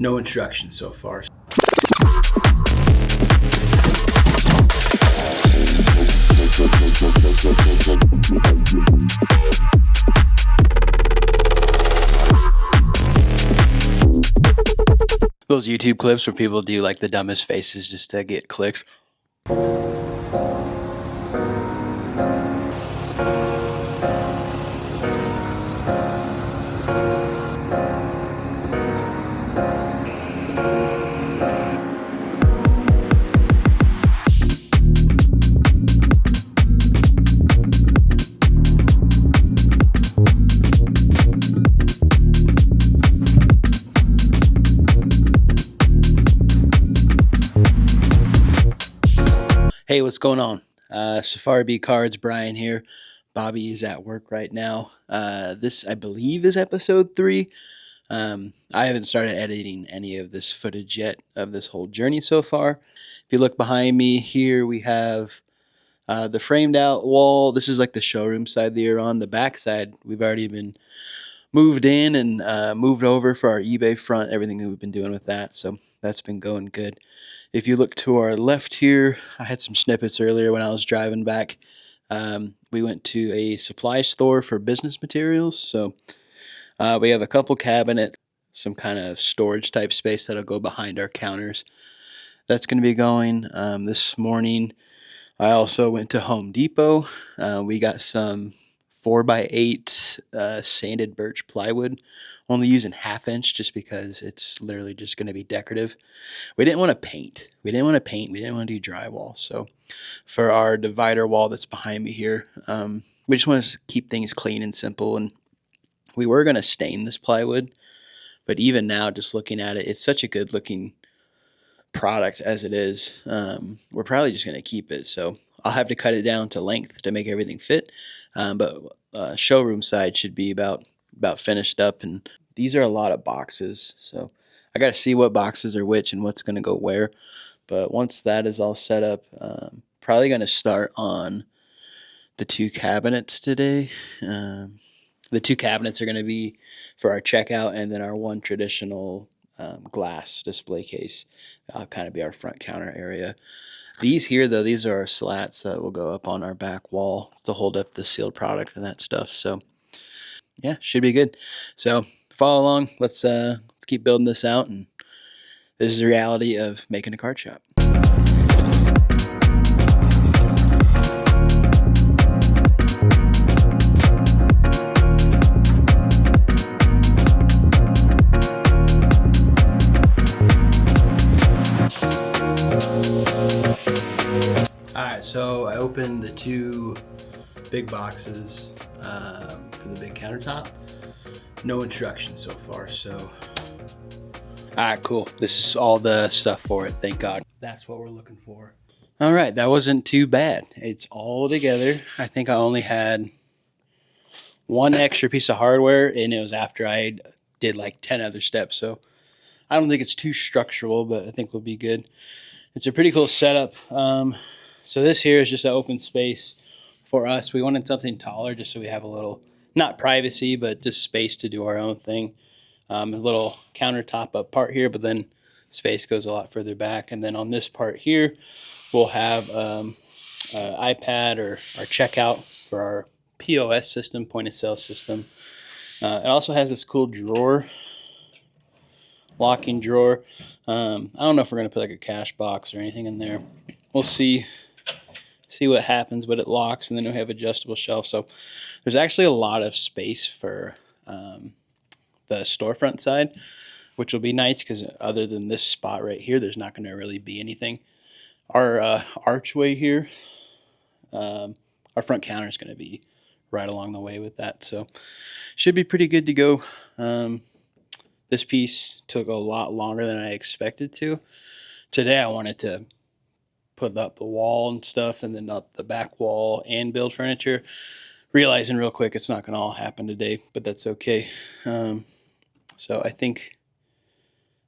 No instructions so far. Those YouTube clips where people do like the dumbest faces just to get clicks. Hey, what's going on? Safari B Cards, Brian here. Bobby is at work right now. This, I believe, is episode 3. I haven't started editing any of this footage yet of this whole journey so far. If you look behind me here, we have the framed out wall. This is like the showroom side that you're on. The back side, we've already been moved in and moved over for our eBay front, everything that we've been doing with that. So that's been going good. If you look to our left here, I had some snippets earlier when I was driving back. We went to a supply store for business materials. So we have a couple cabinets, some kind of storage type space that'll go behind our counters. That's going to be going. This morning, I also went to Home Depot. We got some 4x8 sanded birch plywood, only using 1/2 inch just because it's literally just going to be decorative. We didn't want to paint. We didn't want to do drywall. So for our divider wall that's behind me here, we just want to keep things clean and simple. And we were going to stain this plywood, but even now, just looking at it, it's such a good looking product as it is. We're probably just going to keep it. So I'll have to cut it down to length to make everything fit. But showroom side should be about finished up. And these are a lot of boxes. So I got to see what boxes are which and what's going to go where. But once that is all set up, probably going to start on the 2 cabinets today. The 2 cabinets are going to be for our checkout, and then our one traditional glass display case. That'll kind of be our front counter area. These here, though, these are our slats that will go up on our back wall to hold up the sealed product and that stuff. So yeah, should be good. So follow along. Let's keep building this out. And this is the reality of making a card shop. Alright, so I opened the 2 big boxes for the big countertop. No instructions so far, so alright, cool. This is all the stuff for it, thank God. That's what we're looking for. Alright, that wasn't too bad. It's all together. I think I only had 1 extra piece of hardware, and it was after I did like 10 other steps, so I don't think it's too structural, but I think we'll be good. It's a pretty cool setup. So this here is just an open space for us. We wanted something taller just so we have a little, not privacy, but just space to do our own thing. A little countertop up part here, but then space goes a lot further back. And then on this part here, we'll have iPad or our checkout for our POS system, point of sale system. It also has this cool drawer, locking drawer. I don't know if we're going to put like a cash box or anything in there. We'll see what happens, but it locks, and then we have adjustable shelf. So there's actually a lot of space for the storefront side, which will be nice because other than this spot right here, there's not going to really be anything. Our archway here, our front counter is going to be right along the way with that. So should be pretty good to go. This piece took a lot longer than I expected to. Today I wanted to put up the wall and stuff, and then up the back wall and build furniture. Realizing real quick it's not going to all happen today, but that's okay. So I think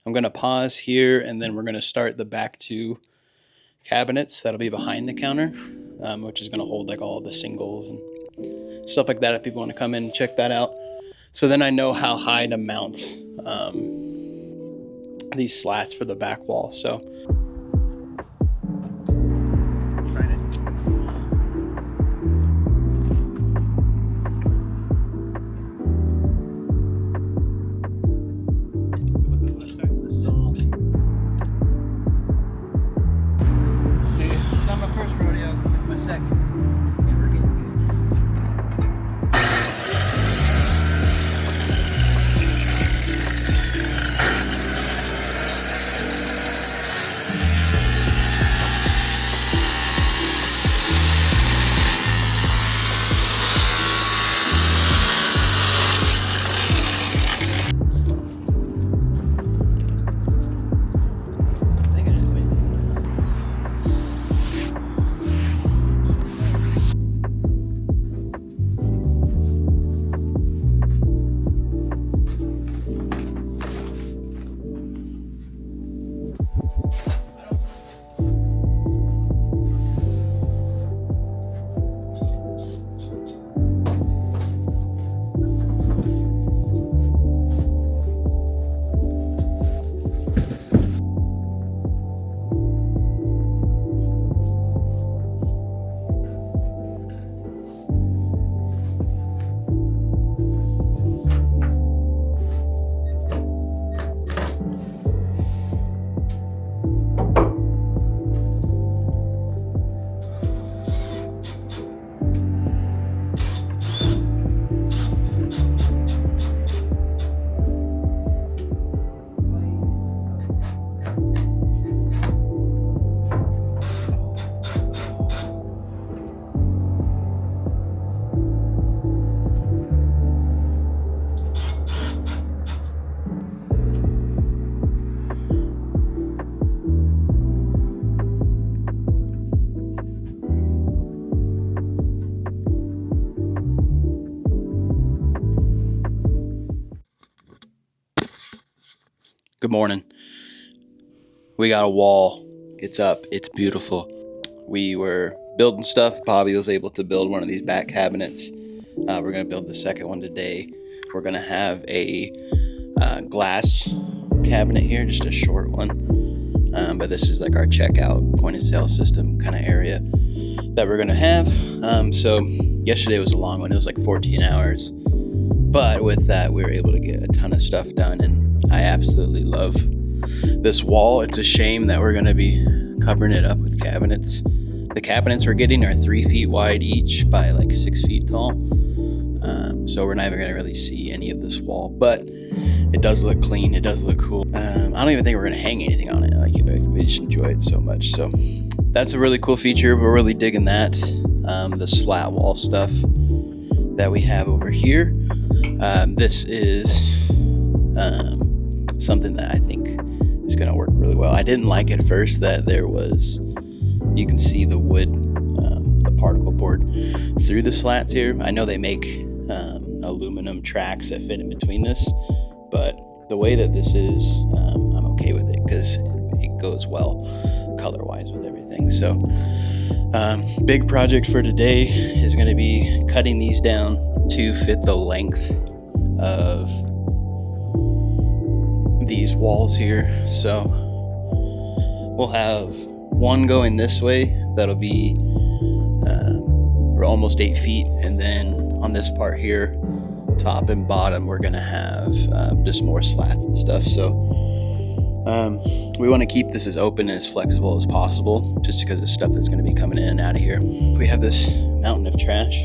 I'm going to pause here, and then we're going to start the back 2 cabinets that'll be behind the counter, which is going to hold like all the singles and stuff like that if people want to come in and check that out. So then I know how high to mount these slats for the back wall. So good morning. We got a wall. It's up. It's beautiful. We were building stuff. Bobby was able to build one of these back cabinets. We're going to build the second one today. We're going to have a glass cabinet here, just a short one. But this is like our checkout point of sale system kind of area that we're going to have. So yesterday was a long one. It was like 14 hours. But with that, we were able to get a ton of stuff done, and I absolutely love this wall. It's a shame that we're going to be covering it up with cabinets. The cabinets we're getting are 3 feet wide each by like 6 feet tall. So we're not even going to really see any of this wall, but it does look clean. It does look cool. I don't even think we're going to hang anything on it. Like, we just enjoy it so much. So that's a really cool feature. We're really digging that. The slat wall stuff that we have over here. This is something that I think is going to work really well. I didn't like at first that you can see the wood, the particle board through the slats here. I know they make aluminum tracks that fit in between this, but the way that this is, I'm okay with it because it goes well color-wise with everything. So big project for today is going to be cutting these down to fit the length of these walls here. So we'll have one going this way that'll be almost 8 feet, and then on this part here, top and bottom, we're gonna have just more slats and stuff. So we want to keep this as open and as flexible as possible, just because of stuff that's going to be coming in and out of here. We have this mountain of trash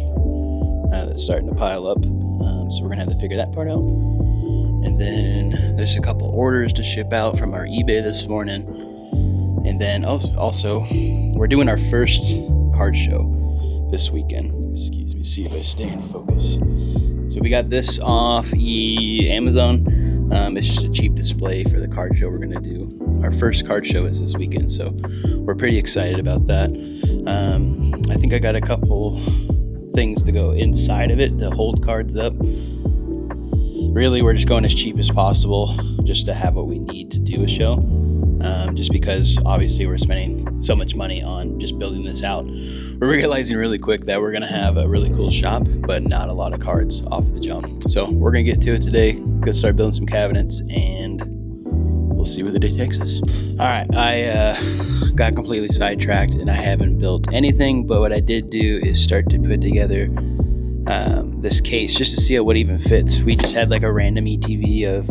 that's starting to pile up, so we're gonna have to figure that part out. And then there's a couple orders to ship out from our eBay this morning. And then also we're doing our first card show this weekend. Excuse me, see if I stay in focus. So we got this off Amazon. It's just a cheap display for the card show we're gonna do. Our first card show is this weekend, so we're pretty excited about that. I think I got a couple things to go inside of it to hold cards up. Really, we're just going as cheap as possible just to have what we need to do a show. Just because obviously we're spending so much money on just building this out. We're realizing really quick that we're gonna have a really cool shop, but not a lot of cards off the jump. So we're gonna get to it today, go start building some cabinets, and we'll we'll see where the day takes us. All right, I got completely sidetracked and I haven't built anything, but what I did do is start to put together this case just to see what even fits. We just had like a random ETV of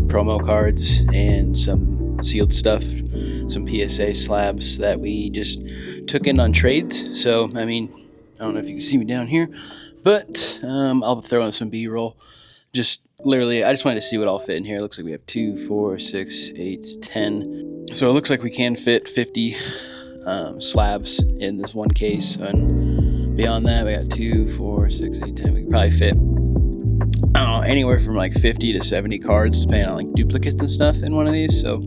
promo cards and some sealed stuff, some PSA slabs that we just took in on trades. So, I mean, I don't know if you can see me down here, but I'll throw in some B-roll. Just literally, I just wanted to see what all fit in here. It looks like we have 2, 4, 6, 8, 10. So it looks like we can fit 50 slabs in this one case. And beyond that, we got 2, 4, 6, 8, 10. We could probably fit, I don't know, anywhere from like 50 to 70 cards, depending on like duplicates and stuff in one of these. So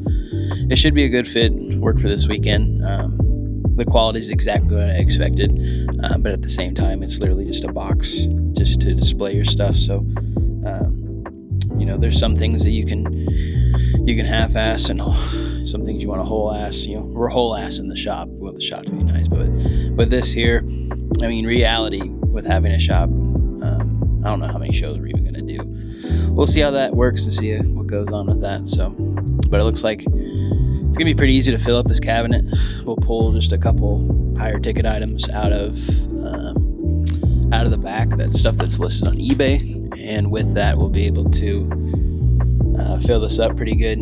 it should be a good fit, work for this weekend. The quality is exactly what I expected, but at the same time, it's literally just a box just to display your stuff. So, you know, there's some things that you can half-ass, and some things you want to whole-ass. You know, we're whole-ass in the shop. We want the shop to be nice, but with this here, I mean, reality with having a shop, I don't know how many shows we're even going to do. We'll see how that works and see what goes on with that. So, but it looks like it's gonna be pretty easy to fill up this cabinet. We'll pull just a couple higher ticket items out of the back. That's stuff that's listed on eBay, and with that, we'll be able to fill this up pretty good.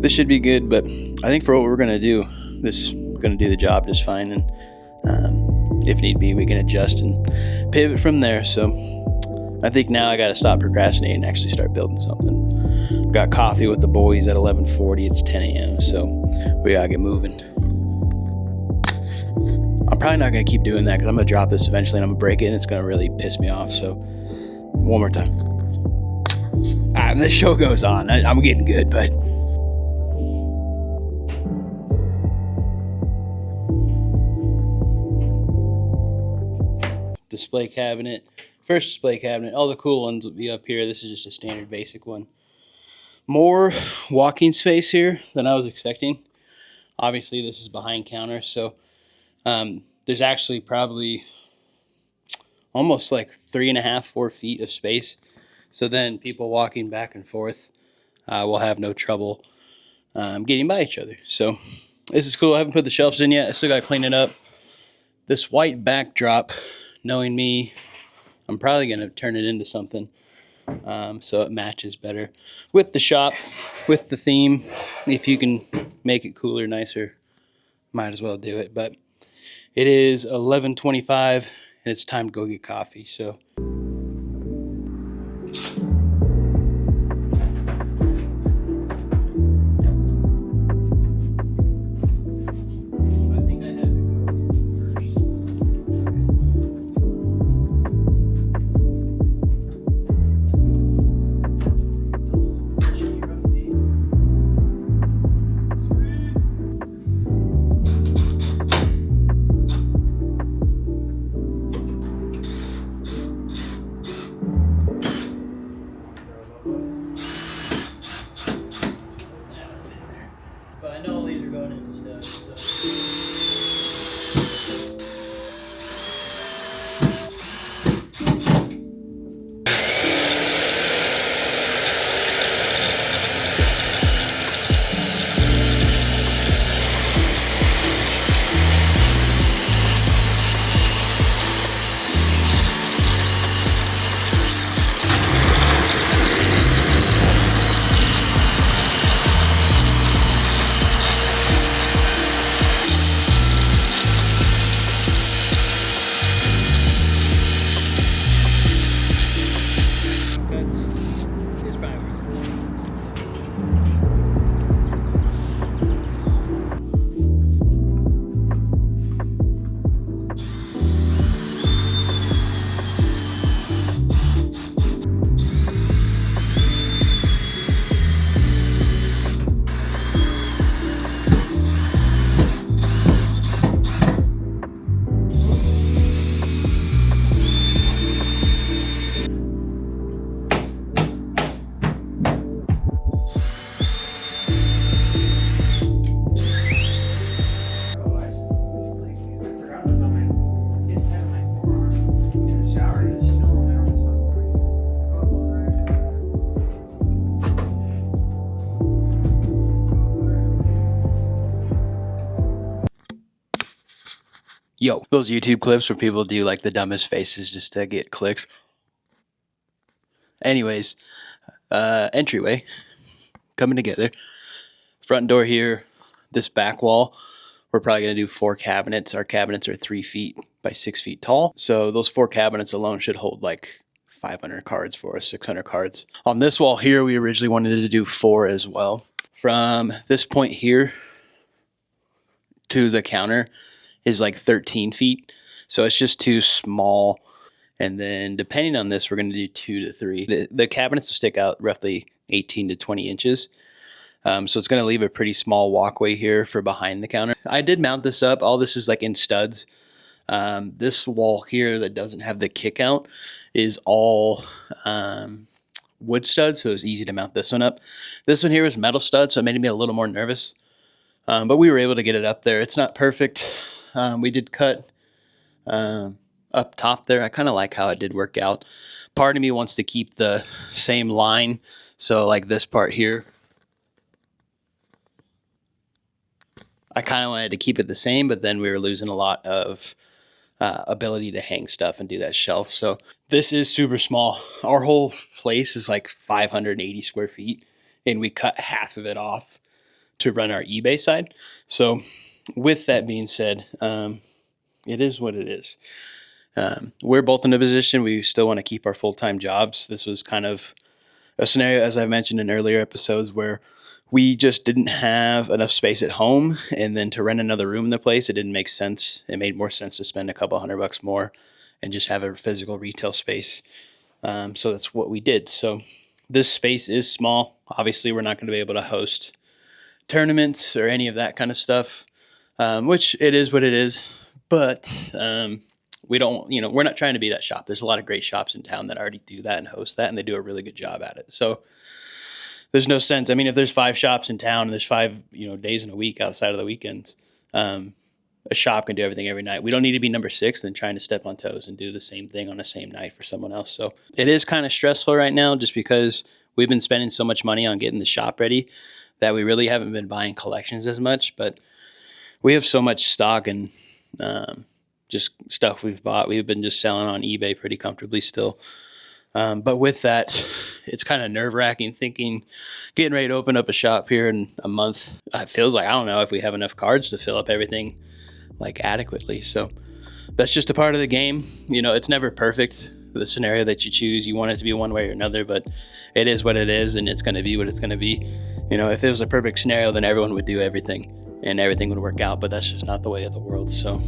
This should be good, but I think for what we're gonna do, this is gonna do the job just fine. And if need be, we can adjust and pivot from there. So I think now I got to stop procrastinating and actually start building something. Got coffee with the boys at 11:40. It's 10 a.m. So we gotta get moving. I'm probably not gonna keep doing that because I'm gonna drop this eventually and I'm gonna break it and it's gonna really piss me off. So one more time. This show goes on. I'm getting good, but display cabinet. First display cabinet. All the cool ones will be up here. This is just a standard basic one. More walking space here than I was expecting. Obviously, this is behind counter, so there's actually probably almost like 3.5, 4 feet of space. So then people walking back and forth will have no trouble getting by each other. So this is cool. I haven't put the shelves in yet. I still got to clean it up. This white backdrop, knowing me, I'm probably going to turn it into something so it matches better with the shop, with the theme. If you can make it cooler, nicer, might as well do it. But it is 11:25 and it's time to go get coffee. So Yo, those YouTube clips where people do like the dumbest faces just to get clicks. Anyways, entryway coming together. Front door here. This back wall, we're probably going to do 4 cabinets. Our cabinets are 3 feet by 6 feet tall. So those 4 cabinets alone should hold like 500 cards for us, 600 cards. On this wall here, we originally wanted to do 4 as well. From this point here to the counter is like 13 feet. So it's just too small. And then depending on this, we're going to do 2 to 3. The cabinets will stick out roughly 18 to 20 inches. So it's going to leave a pretty small walkway here for behind the counter. I did mount this up. All this is like in studs. This wall here that doesn't have the kick out is all wood studs, so it's easy to mount this one up. This one here is metal stud, so it made me a little more nervous. But we were able to get it up there. It's not perfect. We did cut up top there. I kind of like how it did work out. Part of me wants to keep the same line. So like this part here, I kind of wanted to keep it the same, but then we were losing a lot of ability to hang stuff and do that shelf. So this is super small. Our whole place is like 580 square feet, and we cut half of it off to run our eBay side. So with that being said, it is what it is. We're both in a position we still want to keep our full-time jobs. This was kind of a scenario, as I've mentioned in earlier episodes, where we just didn't have enough space at home, and then to rent another room in the place, it didn't make sense. It made more sense to spend a couple $100 more and just have a physical retail space. So that's what we did. So this space is small. Obviously, we're not going to be able to host tournaments or any of that kind of stuff, which it is what it is. But we don't, we're not trying to be that shop. There's a lot of great shops in town that already do that and host that, and they do a really good job at it. So there's no sense. I mean, if there's 5 shops in town and there's 5, days in a week outside of the weekends, a shop can do everything every night. We don't need to be number 6 and trying to step on toes and do the same thing on the same night for someone else. So it is kind of stressful right now just because we've been spending so much money on getting the shop ready that we really haven't been buying collections as much. But we have so much stock and just stuff we've bought. We've been just selling on eBay pretty comfortably still. But with that, it's kind of nerve-wracking thinking, getting ready to open up a shop here in a month. It feels like, I don't know if we have enough cards to fill up everything like adequately. So that's just a part of the game. It's never perfect. The scenario that you choose, you want it to be one way or another, but it is what it is, and it's going to be what it's going to be. If it was a perfect scenario, then everyone would do everything and everything would work out, but that's just not the way of the world. So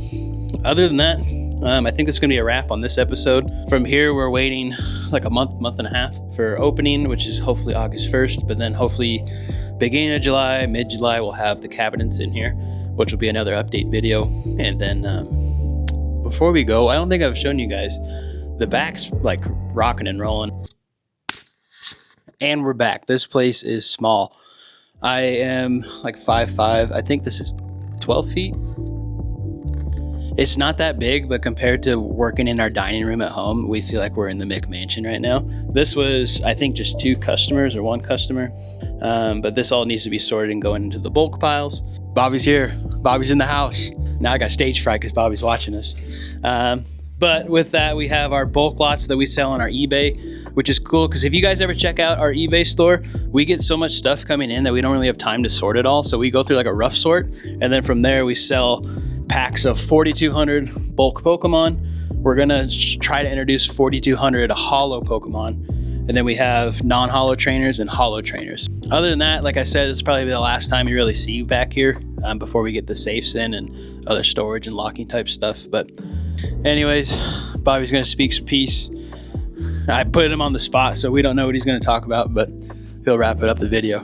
other than that, I think it's going to be a wrap on this episode. From here, we're waiting like a month and a half for opening, which is hopefully August 1st, but then hopefully beginning of July, mid-July, we'll have the cabinets in here, which will be another update video. And then before we go, I don't think I've shown you guys, the back's like rocking and rolling. And we're back. This place is small. I am like 5'5". I think this is 12 feet. It's not that big, but compared to working in our dining room at home, we feel like we're in the McMansion right now. This was, I think, just 2 customers or 1 customer. But this all needs to be sorted and going into the bulk piles. Bobby's here. Bobby's in the house. Now I got stage fright because Bobby's watching us. But with that, we have our bulk lots that we sell on our eBay, which is cool because if you guys ever check out our eBay store, we get so much stuff coming in that we don't really have time to sort it all. So we go through like a rough sort, and then from there we sell packs of 4,200 bulk Pokemon. We're gonna try to introduce 4,200 holo Pokemon, and then we have non-holo trainers and holo trainers. Other than that, like I said, it's probably the last time you really see you back here before we get the safes in and other storage and locking type stuff. But anyways, Bobby's gonna speak some peace. I put him on the spot, so we don't know what he's gonna talk about, but he'll wrap it up the video.